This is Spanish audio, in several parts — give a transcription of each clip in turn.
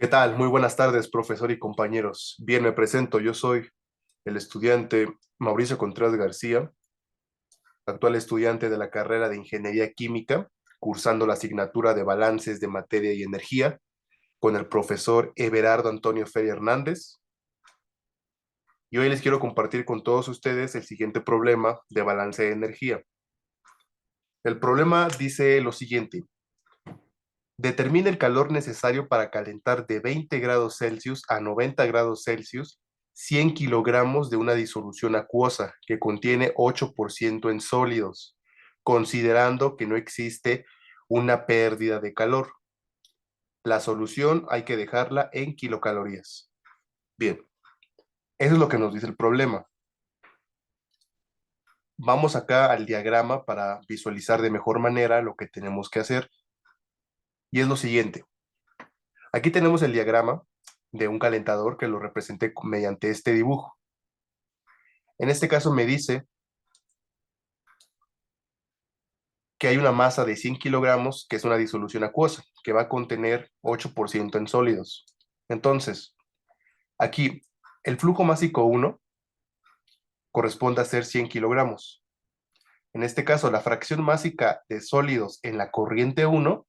¿Qué tal? Muy buenas tardes, profesor y compañeros. Bien, me presento. Yo soy el estudiante Mauricio Contreras García, actual estudiante de la carrera de Ingeniería Química, cursando la asignatura de Balances de Materia y Energía con el profesor Everardo Antonio Feria Hernández. Y hoy les quiero compartir con todos ustedes el siguiente problema de balance de energía. El problema dice lo siguiente: determina el calor necesario para calentar de 20 grados Celsius a 90 grados Celsius 100 kilogramos de una disolución acuosa que contiene 8% en sólidos, considerando que no existe una pérdida de calor. La solución hay que dejarla en kilocalorías. Bien, eso es lo que nos dice el problema. Vamos acá al diagrama para visualizar de mejor manera lo que tenemos que hacer. Y es lo siguiente. Aquí tenemos el diagrama de un calentador que lo representé mediante este dibujo. En este caso me dice que hay una masa de 100 kilogramos, que es una disolución acuosa, que va a contener 8% en sólidos. Entonces, aquí el flujo másico 1 corresponde a ser 100 kilogramos. En este caso, la fracción másica de sólidos en la corriente 1,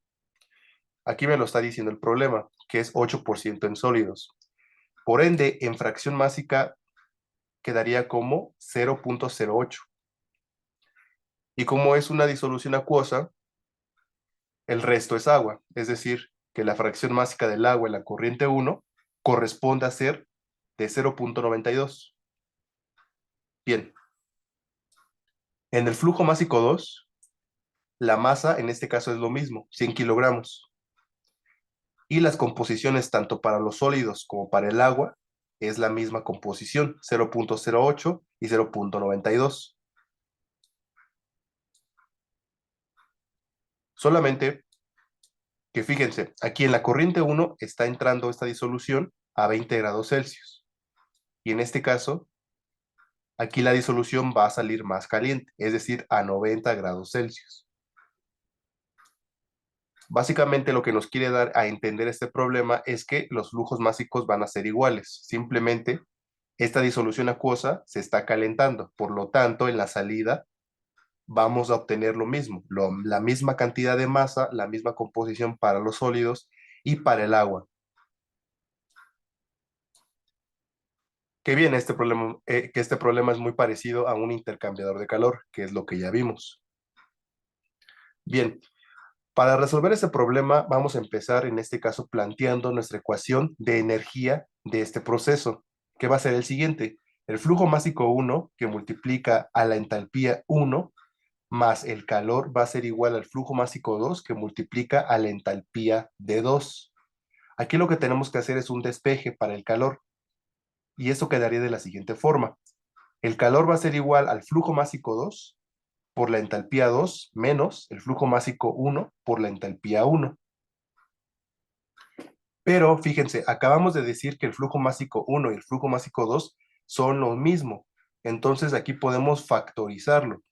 aquí me lo está diciendo el problema, que es 8% en sólidos. Por ende, en fracción másica quedaría como 0.08. Y como es una disolución acuosa, el resto es agua, es decir, que la fracción másica del agua en la corriente 1 corresponde a ser de 0.92. Bien, en el flujo másico 2, la masa en este caso es lo mismo, 100 kilogramos. Y las composiciones tanto para los sólidos como para el agua es la misma composición, 0.08 y 0.92. Solamente que fíjense, aquí en la corriente 1 está entrando esta disolución a 20 grados Celsius. Y en este caso, aquí la disolución va a salir más caliente, es decir, a 90 grados Celsius. Básicamente lo que nos quiere dar a entender este problema es que los flujos másicos van a ser iguales. Simplemente esta disolución acuosa se está calentando. Por lo tanto, en la salida vamos a obtener lo mismo, la misma cantidad de masa, la misma composición para los sólidos y para el agua. Que bien, que este problema es muy parecido a un intercambiador de calor, que es lo que ya vimos. Bien, para resolver ese problema vamos a empezar en este caso planteando nuestra ecuación de energía de este proceso, que va a ser el siguiente: el flujo másico 1 que multiplica a la entalpía 1 más el calor va a ser igual al flujo másico 2 que multiplica a la entalpía de 2. Aquí lo que tenemos que hacer es un despeje para el calor, y eso quedaría de la siguiente forma: el calor va a ser igual al flujo másico 2 por la entalpía 2 menos el flujo másico 1 por la entalpía 1. Pero fíjense, acabamos de decir que el flujo másico 1 y el flujo másico 2 son lo mismo. Entonces aquí podemos factorizarlo.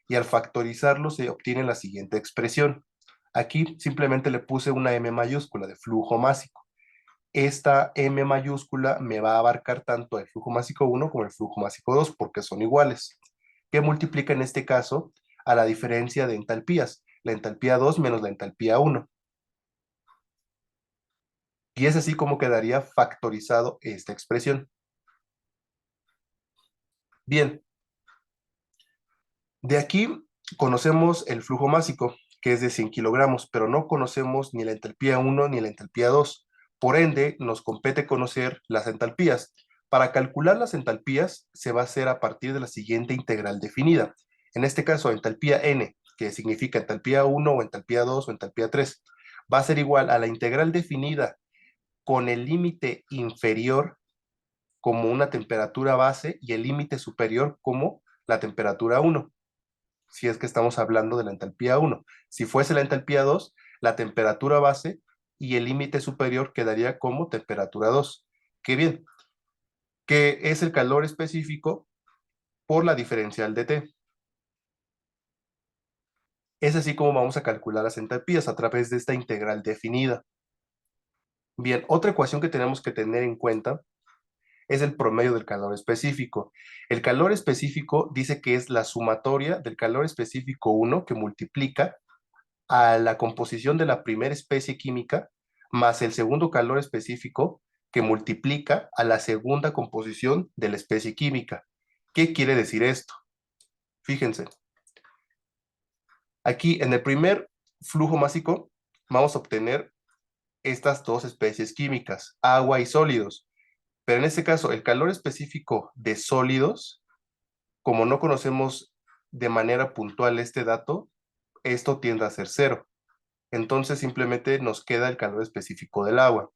Y al factorizarlo se obtiene la siguiente expresión. Aquí simplemente le puse una M mayúscula de flujo másico. Esta M mayúscula me va a abarcar tanto el flujo másico 1 como el flujo másico 2 porque son iguales, que multiplica en este caso a la diferencia de entalpías, la entalpía 2 menos la entalpía 1. Y es así como quedaría factorizado esta expresión. Bien, de aquí conocemos el flujo másico, que es de 100 kilogramos, pero no conocemos ni la entalpía 1 ni la entalpía 2. Por ende, nos compete conocer las entalpías. Para calcular las entalpías se va a hacer a partir de la siguiente integral definida. En este caso, entalpía n, que significa entalpía 1 o entalpía 2 o entalpía 3, va a ser igual a la integral definida con el límite inferior como una temperatura base y el límite superior como la temperatura 1, si es que estamos hablando de la entalpía 1. Si fuese la entalpía 2, la temperatura base y el límite superior quedaría como temperatura 2. Qué bien, que es el calor específico por la diferencial de T. Es así como vamos a calcular las entalpías a través de esta integral definida. Bien, otra ecuación que tenemos que tener en cuenta es el promedio del calor específico. El calor específico dice que es la sumatoria del calor específico 1 que multiplica a la composición de la primera especie química más el segundo calor específico que multiplica a la segunda composición de la especie química. ¿Qué quiere decir esto? Fíjense, aquí en el primer flujo másico vamos a obtener estas dos especies químicas, agua y sólidos. Pero en este caso, el calor específico de sólidos, como no conocemos de manera puntual este dato, esto tiende a ser cero. Entonces simplemente nos queda el calor específico del agua.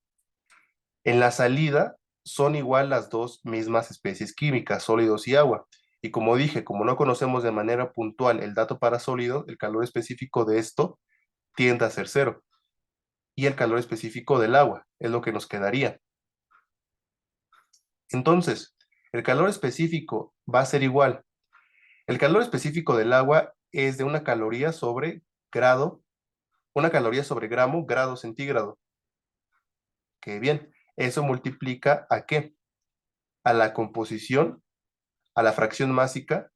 En la salida son igual las dos mismas especies químicas, sólidos y agua. Y como dije, como no conocemos de manera puntual el dato para sólido, el calor específico de esto tiende a ser cero. Y el calor específico del agua es lo que nos quedaría. Entonces, el calor específico va a ser igual. El calor específico del agua es de una caloría sobre grado, una caloría sobre gramo, grado centígrado. Que bien, eso multiplica ¿a qué? A la composición, a la fracción másica,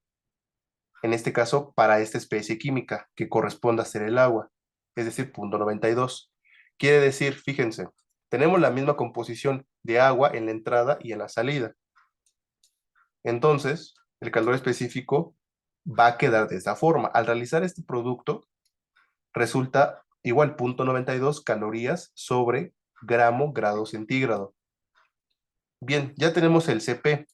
en este caso para esta especie química, que corresponde a ser el agua, es decir, 0.92. Quiere decir, fíjense, tenemos la misma composición de agua en la entrada y en la salida. Entonces, el calor específico va a quedar de esta forma. Al realizar este producto, resulta igual 0.92 calorías sobre gramo grado centígrado. Bien, ya tenemos el CP,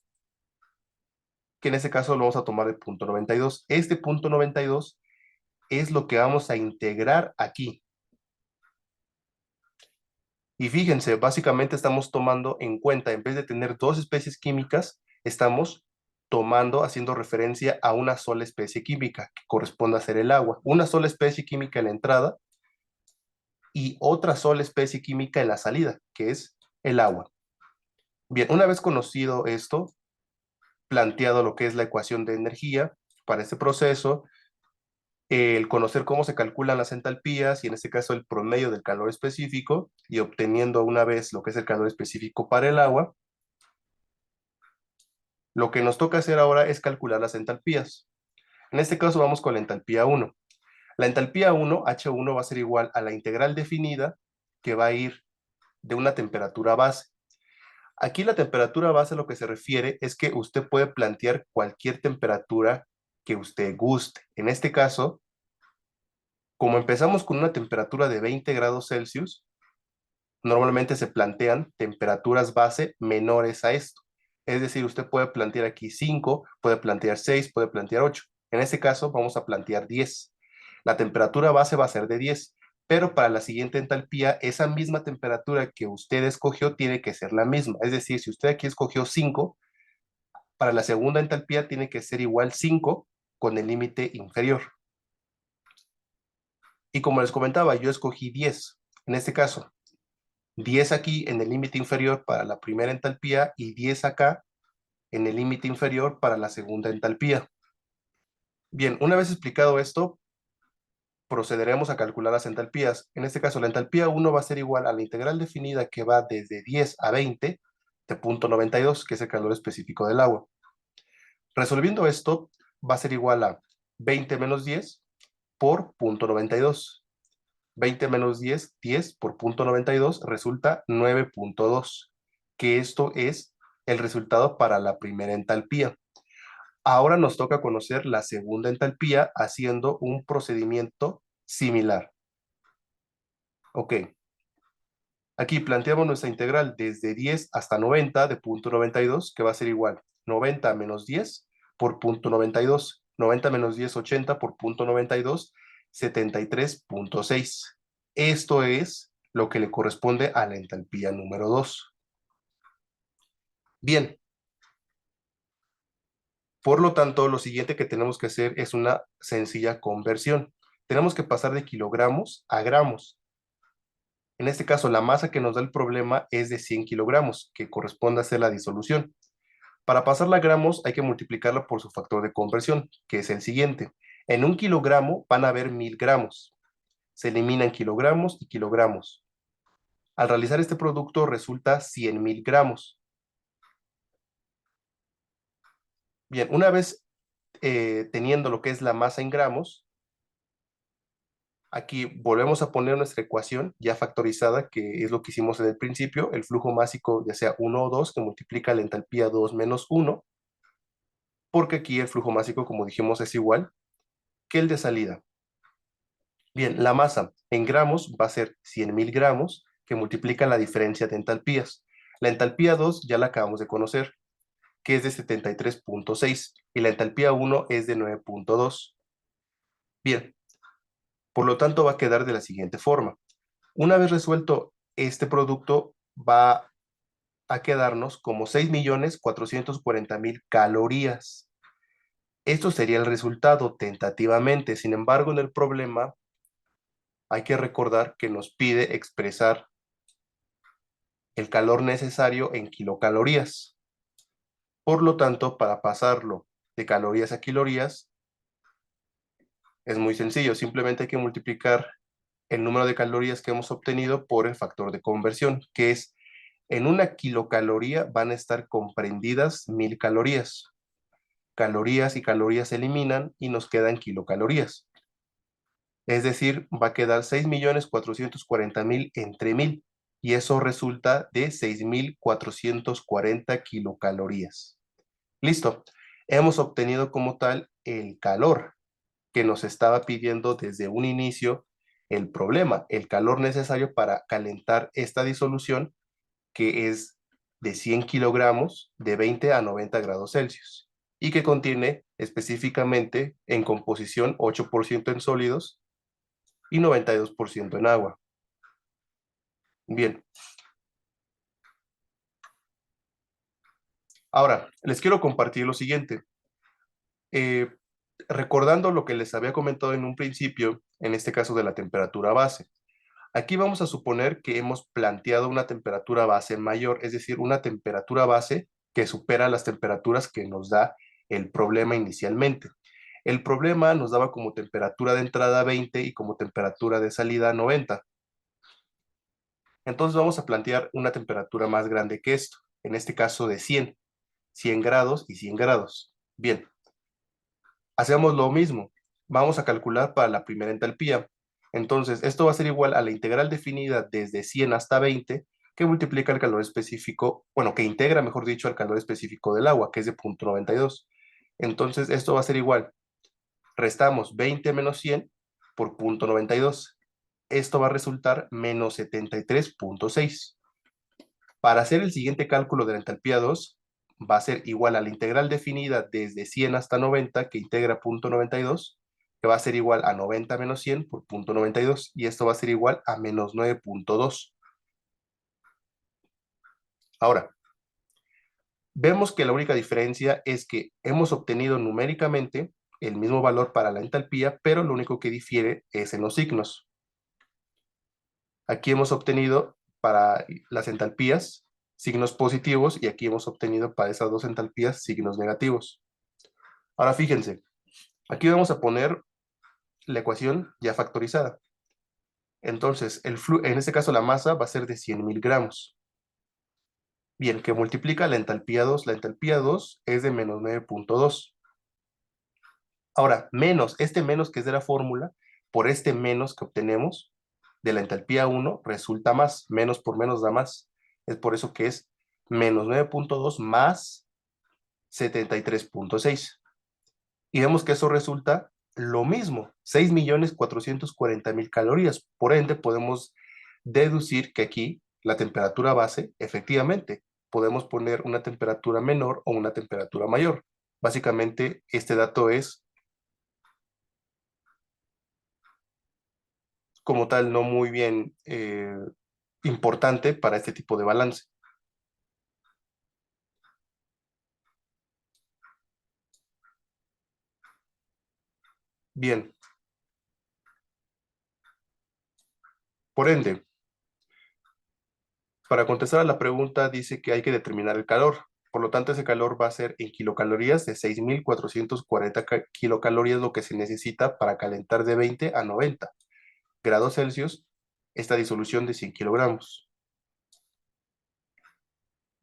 que en este caso lo vamos a tomar de 0.92. Este 0.92 es lo que vamos a integrar aquí. Y fíjense, básicamente estamos tomando en cuenta, en vez de tener dos especies químicas, estamos tomando, haciendo referencia a una sola especie química, que corresponde a ser el agua. Una sola especie química en la entrada y otra sola especie química en la salida, que es el agua. Bien, una vez conocido esto, planteado lo que es la ecuación de energía para este proceso, el conocer cómo se calculan las entalpías y en este caso el promedio del calor específico y obteniendo una vez lo que es el calor específico para el agua, lo que nos toca hacer ahora es calcular las entalpías. En este caso vamos con la entalpía 1. La entalpía 1, H1, va a ser igual a la integral definida que va a ir de una temperatura base. Aquí la temperatura base a lo que se refiere es que usted puede plantear cualquier temperatura que usted guste. En este caso, como empezamos con una temperatura de 20 grados Celsius, normalmente se plantean temperaturas base menores a esto. Es decir, usted puede plantear aquí 5, puede plantear 6, puede plantear 8. En este caso vamos a plantear 10. La temperatura base va a ser de 10, pero para la siguiente entalpía, esa misma temperatura que usted escogió tiene que ser la misma. Es decir, si usted aquí escogió 5, para la segunda entalpía tiene que ser igual 5 con el límite inferior. Y como les comentaba, yo escogí 10. En este caso, 10 aquí en el límite inferior para la primera entalpía y 10 acá en el límite inferior para la segunda entalpía. Bien, una vez explicado esto, procederemos a calcular las entalpías. En este caso, la entalpía 1 va a ser igual a la integral definida que va desde 10 a 20 de 0.92, que es el calor específico del agua. Resolviendo esto, va a ser igual a 20 menos 10 por 0.92. 20 menos 10, 10 por 0.92 resulta 9.2, que esto es el resultado para la primera entalpía. Ahora nos toca conocer la segunda entalpía haciendo un procedimiento similar. Ok, aquí planteamos nuestra integral desde 10 hasta 90 de 0.92, que va a ser igual 90 menos 10 por 0.92. 90 menos 10, 80 por 0.92, 73.6. Esto es lo que le corresponde a la entalpía número 2. Bien, por lo tanto, lo siguiente que tenemos que hacer es una sencilla conversión. Tenemos que pasar de kilogramos a gramos. En este caso, la masa que nos da el problema es de 100 kilogramos, que corresponde a ser la disolución. Para pasarla a gramos hay que multiplicarla por su factor de conversión, que es el siguiente. En un kilogramo van a haber 1000 gramos. Se eliminan kilogramos y kilogramos. Al realizar este producto resulta 100.000 gramos. Bien, una vez teniendo lo que es la masa en gramos, aquí volvemos a poner nuestra ecuación ya factorizada, que es lo que hicimos en el principio, el flujo másico ya sea 1 o 2, que multiplica la entalpía 2 menos 1, porque aquí el flujo másico, como dijimos, es igual que el de salida. Bien, la masa en gramos va a ser 100.000 gramos, que multiplica la diferencia de entalpías. La entalpía 2 ya la acabamos de conocer, que es de 73.6, y la entalpía 1 es de 9.2. Bien, por lo tanto va a quedar de la siguiente forma. Una vez resuelto este producto, va a quedarnos como 6.440.000 calorías. Esto sería el resultado tentativamente. Sin embargo, en el problema hay que recordar que nos pide expresar el calor necesario en kilocalorías. Por lo tanto, para pasarlo de calorías a kilocalorías, es muy sencillo. Simplemente hay que multiplicar el número de calorías que hemos obtenido por el factor de conversión, que es en una kilocaloría van a estar comprendidas 1.000 calorías. Calorías y calorías se eliminan y nos quedan kilocalorías. Es decir, va a quedar 6.440.000 entre 1.000 y eso resulta de 6.440 kilocalorías. Listo. Hemos obtenido como tal el calor que nos estaba pidiendo desde un inicio el problema, el calor necesario para calentar esta disolución, que es de 100 kilogramos de 20 a 90 grados Celsius y que contiene específicamente en composición 8% en sólidos y 92% en agua. Bien, ahora les quiero compartir lo siguiente. Eh, Recordando lo que les había comentado en un principio, en este caso de la temperatura base. Aquí vamos a suponer que hemos planteado una temperatura base mayor, es decir, una temperatura base que supera las temperaturas que nos da el problema inicialmente. El problema nos daba como temperatura de entrada 20 y como temperatura de salida 90. Entonces vamos a plantear una temperatura más grande que esto, en este caso de 100 grados y 100 grados. Bien, hacemos lo mismo. Vamos a calcular para la primera entalpía. Entonces, esto va a ser igual a la integral definida desde 100 hasta 20, que multiplica el calor específico, bueno, que integra, mejor dicho, el calor específico del agua, que es de 0.92. Entonces, esto va a ser igual. Restamos 20 menos 100 por 0.92. Esto va a resultar menos 73.6. Para hacer el siguiente cálculo de la entalpía 2, va a ser igual a la integral definida desde 100 hasta 90, que integra 0.92, que va a ser igual a 90 menos 100 por 0.92, y esto va a ser igual a menos 9.2. Ahora, vemos que la única diferencia es que hemos obtenido numéricamente el mismo valor para la entalpía, pero lo único que difiere es en los signos. Aquí hemos obtenido para las entalpías signos positivos y aquí hemos obtenido para esas dos entalpías signos negativos. Ahora fíjense, aquí vamos a poner la ecuación ya factorizada. Entonces, en este caso la masa va a ser de 100.000 gramos. Bien, que multiplica la entalpía 2. La entalpía 2 es de menos 9.2. Ahora, menos, este menos que es de la fórmula, por este menos que obtenemos de la entalpía 1 resulta más. Menos por menos da más. Es por eso que es menos 9.2 más 73.6. Y vemos que eso resulta lo mismo, 6.440.000 calorías. Por ende, podemos deducir que aquí la temperatura base, efectivamente, podemos poner una temperatura menor o una temperatura mayor. Básicamente, este dato es, como tal, no muy bien importante para este tipo de balance. Bien, por ende, para contestar a la pregunta, dice que hay que determinar el calor. Por lo tanto, ese calor va a ser en kilocalorías de 6.440 kilocalorías, lo que se necesita para calentar de 20 a 90 grados Celsius esta disolución de 100 kilogramos.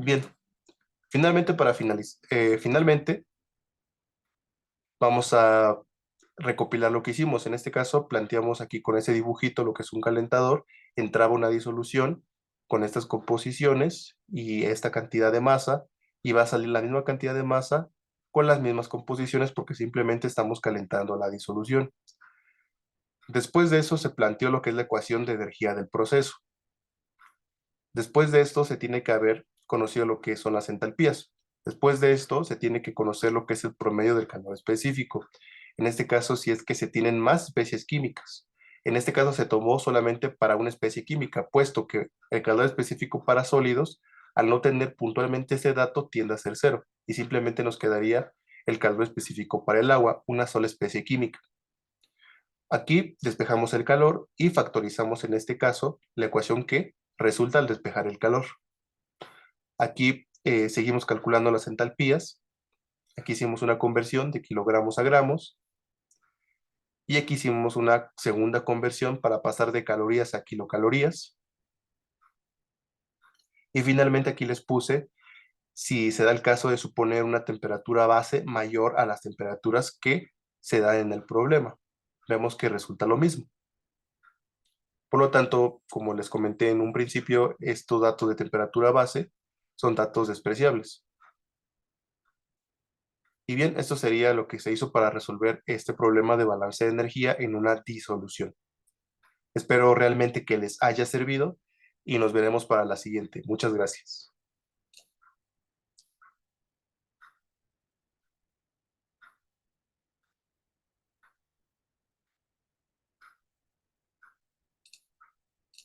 Bien, finalmente, finalmente vamos a recopilar lo que hicimos. En este caso, planteamos aquí con ese dibujito lo que es un calentador. Entraba una disolución con estas composiciones y esta cantidad de masa, y va a salir la misma cantidad de masa con las mismas composiciones porque simplemente estamos calentando la disolución. Después de eso se planteó lo que es la ecuación de energía del proceso. Después de esto se tiene que haber conocido lo que son las entalpías. Después de esto se tiene que conocer lo que es el promedio del calor específico. En este caso, si es que se tienen más especies químicas. En este caso se tomó solamente para una especie química, puesto que el calor específico para sólidos, al no tener puntualmente ese dato, tiende a ser cero. Y simplemente nos quedaría el calor específico para el agua, una sola especie química. Aquí despejamos el calor y factorizamos en este caso la ecuación que resulta al despejar el calor. Aquí seguimos calculando las entalpías. Aquí hicimos una conversión de kilogramos a gramos. Y aquí hicimos una segunda conversión para pasar de calorías a kilocalorías. Y finalmente aquí les puse si se da el caso de suponer una temperatura base mayor a las temperaturas que se dan en el problema. Vemos que resulta lo mismo. Por lo tanto, como les comenté en un principio, estos datos de temperatura base son datos despreciables. Y bien, esto sería lo que se hizo para resolver este problema de balance de energía en una disolución. Espero realmente que les haya servido y nos veremos para la siguiente. Muchas gracias.